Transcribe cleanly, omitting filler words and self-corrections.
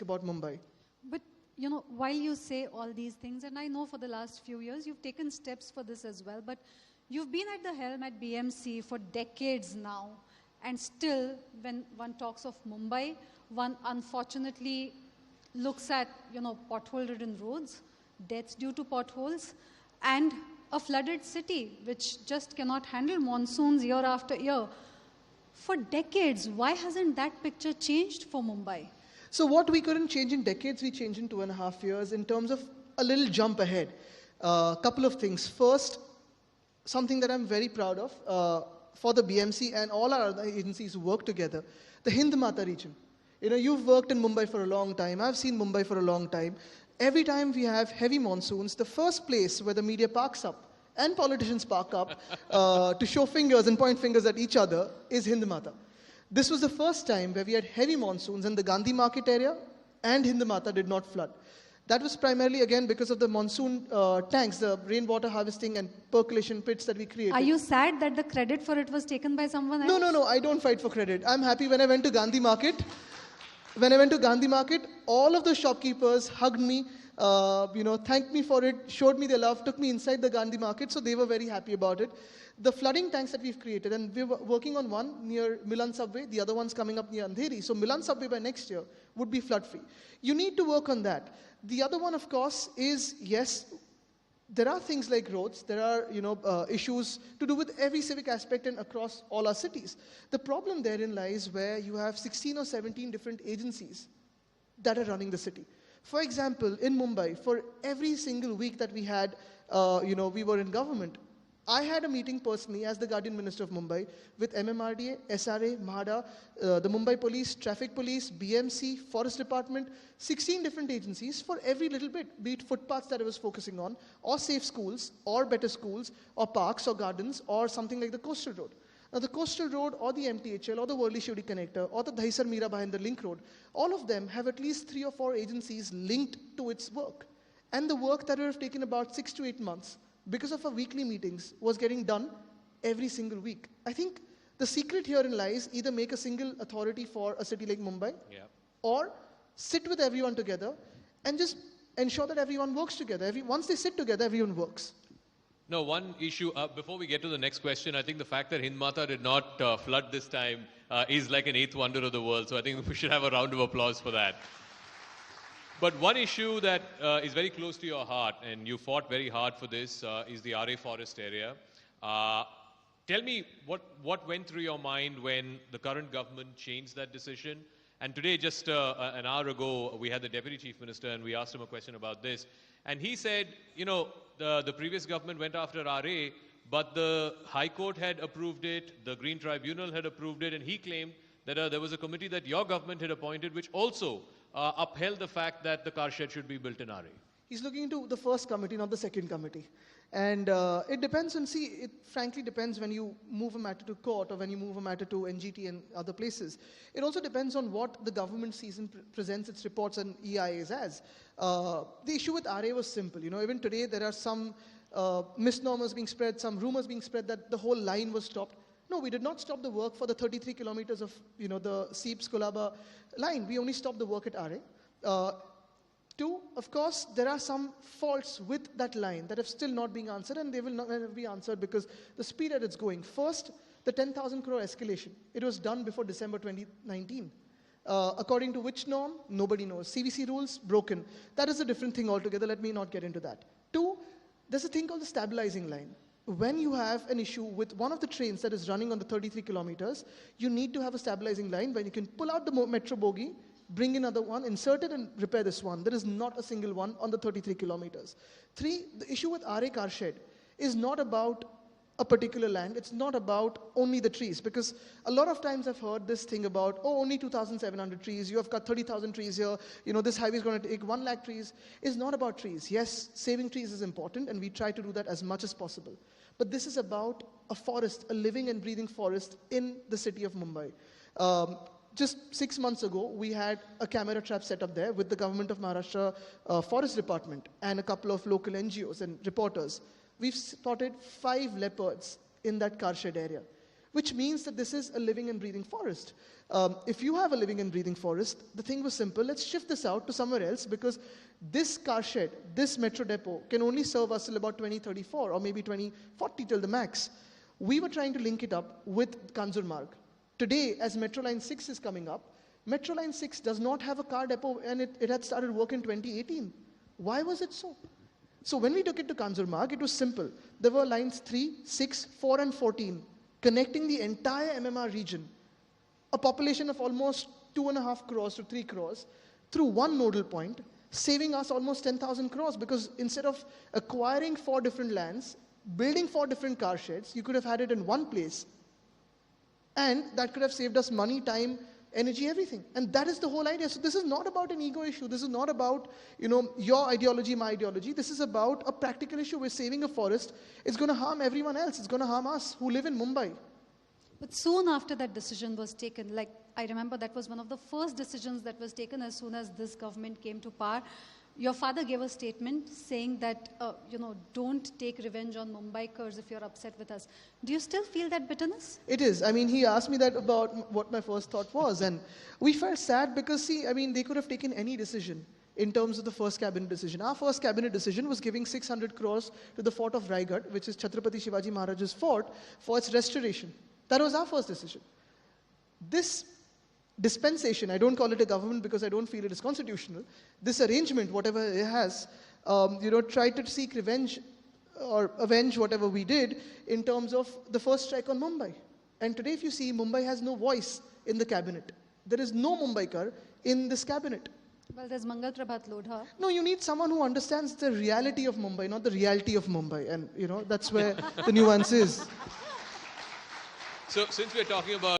about Mumbai. But, while you say all these things, and I know for the last few years you've taken steps for this as well, but you've been at the helm at BMC for decades now, and still, when one talks of Mumbai, one unfortunately looks at, pothole-ridden roads, deaths due to potholes, and a flooded city, which just cannot handle monsoons year after year. For decades, why hasn't that picture changed for Mumbai? So what we couldn't change in decades, we changed in 2.5 years in terms of a little jump ahead. A couple of things. First, something that I'm very proud of for the BMC and all our other agencies who work together, the Hind Mata region. You've worked in Mumbai for a long time. I've seen Mumbai for a long time. Every time we have heavy monsoons, the first place where the media parks up and politicians park up to show fingers and point fingers at each other is Hind Mata. This was the first time where we had heavy monsoons and the Gandhi Market area and Hind Mata did not flood. That was primarily, again, because of the monsoon tanks, the rainwater harvesting and percolation pits that we created. Are you sad that the credit for it was taken by someone else? No, I don't fight for credit. I'm happy when I went to Gandhi Market. All of the shopkeepers hugged me, thanked me for it, showed me their love, took me inside the Gandhi Market, so they were very happy about it. The flooding tanks that we've created, and we're working on one near Milan Subway, the other one's coming up near Andheri. So Milan Subway by next year would be flood-free. You need to work on that. The other one, of course, is, yes, there are things like roads. There are, issues to do with every civic aspect and across all our cities. The problem therein lies where you have 16 or 17 different agencies that are running the city. For example, in Mumbai, for every single week that we had, we were in government, I had a meeting personally as the Guardian Minister of Mumbai with MMRDA, SRA, MHADA, the Mumbai Police, Traffic Police, BMC, Forest Department, 16 different agencies for every little bit, be it footpaths that I was focusing on, or safe schools, or better schools, or parks, or gardens, or something like the coastal road. Now the coastal road, or the MTHL, or the Worli-Shivdi connector, or the Dahisar-Mira Bhayandar link road, all of them have at least 3 or 4 agencies linked to its work. And the work that would have taken about 6 to 8 months, because of our weekly meetings, was getting done every single week. I think the secret herein lies either make a single authority for a city like Mumbai, or sit with everyone together and just ensure that everyone works together. Once they sit together, everyone works. No, one issue, before we get to the next question, I think the fact that Hind Mata did not flood this time is like an eighth wonder of the world. So I think we should have a round of applause for that. But one issue that is very close to your heart, and you fought very hard for this, is the Aarey forest area. Tell me what went through your mind when the current government changed that decision. And today, just an hour ago, we had the Deputy Chief Minister and we asked him a question about this. And he said, the previous government went after Aarey, but the High Court had approved it, the Green Tribunal had approved it, and he claimed that there was a committee that your government had appointed which also upheld the fact that the car shed should be built in Aarey. He's looking into the first committee, not the second committee. And it depends on, it frankly depends when you move a matter to court or when you move a matter to NGT and other places. It also depends on what the government sees and presents its reports and EIAs as. The issue with Aarey was simple. Even today there are some misnomers being spread, some rumors being spread that the whole line was stopped. No, we did not stop the work for the 33 kilometers of, the Seeps-Kolaba line. We only stopped the work at Aarey. Two, of course, there are some faults with that line that have still not been answered, and they will not be answered because the speed at it's going. First, the 10,000 crore escalation. It was done before December 2019. According to which norm? Nobody knows. CVC rules, broken. That is a different thing altogether. Let me not get into that. Two, there's a thing called the stabilizing line. When you have an issue with one of the trains that is running on the 33 kilometers, you need to have a stabilizing line where you can pull out the metro bogie, bring another one, insert it and repair this one. There is not a single one on the 33 kilometers. Three, the issue with Aarey car shed is not about a particular land. It's not about only the trees, because a lot of times I've heard this thing about, only 2,700 trees, you have got 30,000 trees here, this highway is going to take 1 lakh trees. It's not about trees. Yes, saving trees is important, and we try to do that as much as possible. But this is about a forest, a living and breathing forest in the city of Mumbai. Just 6 months ago, we had a camera trap set up there with the government of Maharashtra Forest Department and a couple of local NGOs and reporters. We've spotted 5 leopards in that car shed area. which means that this is a living and breathing forest. If you have a living and breathing forest, the thing was simple. Let's shift this out to somewhere else, because this car shed, this metro depot can only serve us till about 2034 or maybe 2040 till the max. We were trying to link it up with Kanjurmarg. Today, as Metro Line 6 is coming up, Metro Line 6 does not have a car depot, and it had started work in 2018. Why was it so? So when we took it to Kanjurmarg, it was simple. There were lines 3, 6, 4 and 14 connecting the entire MMR region, a population of almost 2.5 crores to 3 crores, through one nodal point, saving us almost 10,000 crores, because instead of acquiring 4 different lands, building 4 different car sheds, you could have had it in one place. And that could have saved us money, time, energy, everything. And that is the whole idea. So this is not about an ego issue. This is not about, your ideology, my ideology. This is about a practical issue. We're saving a forest. It's going to harm everyone else. It's going to harm us who live in Mumbai. But soon after that decision was taken, like I remember that was one of the first decisions that was taken as soon as this government came to power. Your father gave a statement saying that, don't take revenge on Mumbaikars if you're upset with us. Do you still feel that bitterness? It is. I mean, he asked me that about what my first thought was. And we felt sad because, they could have taken any decision in terms of the first cabinet decision. Our first cabinet decision was giving 600 crores to the fort of Raigad, which is Chhatrapati Shivaji Maharaj's fort, for its restoration. That was our first decision. This dispensation, I don't call it a government because I don't feel it is constitutional. This arrangement, whatever it has, tried to seek revenge or avenge whatever we did in terms of the first strike on Mumbai. And today, if you see, Mumbai has no voice in the cabinet. There is no Mumbaikar in this cabinet. Well, there's Mangal Prabhat Lodha. No, you need someone who understands the reality of Mumbai, not the reality of Mumbai. And, that's where the nuance is. So, since we're talking about